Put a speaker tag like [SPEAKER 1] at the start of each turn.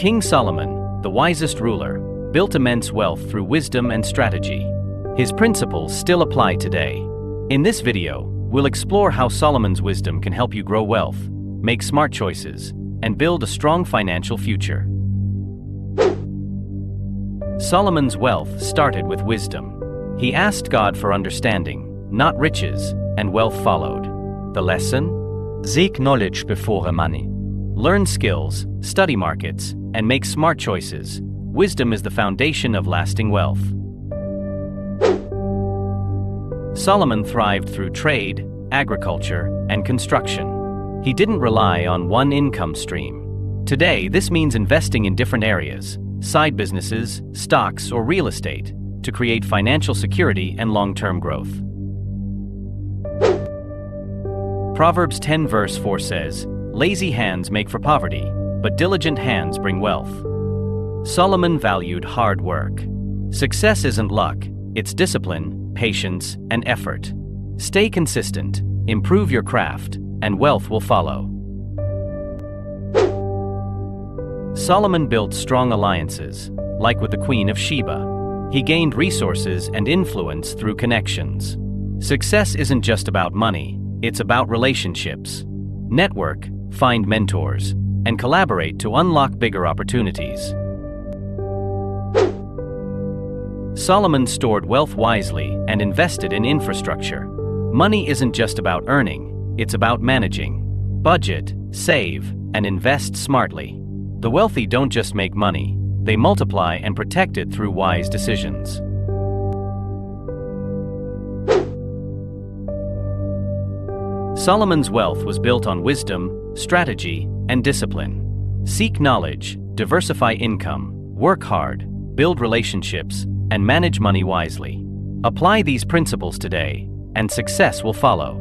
[SPEAKER 1] King Solomon, the wisest ruler, built immense wealth through wisdom and strategy. His principles still apply today. In this video, we'll explore how Solomon's wisdom can help you grow wealth, make smart choices, and build a strong financial future. Solomon's wealth started with wisdom. He asked God for understanding, not riches, and wealth followed. The lesson? Seek knowledge before money. Learn skills, study markets, and make smart choices. Wisdom is the foundation of lasting wealth. Solomon thrived through trade, agriculture, and construction. He didn't rely on one income stream. Today, this means investing in different areas, side businesses, stocks, or real estate, to create financial security and long-term growth. Proverbs 10 verse 4 says, "Lazy hands make for poverty, but diligent hands bring wealth." Solomon valued hard work. Success isn't luck, it's discipline, patience, and effort. Stay consistent, improve your craft, and wealth will follow. Solomon built strong alliances, like with the Queen of Sheba. He gained resources and influence through connections. Success isn't just about money, it's about relationships. Network, find mentors, and collaborate to unlock bigger opportunities. Solomon stored wealth wisely and invested in infrastructure. Money isn't just about earning, it's about managing. Budget, save, and invest smartly. The wealthy don't just make money, they multiply and protect it through wise decisions. Solomon's wealth was built on wisdom, strategy, and discipline. Seek knowledge, diversify income, work hard, build relationships, and manage money wisely. Apply these principles today, and success will follow.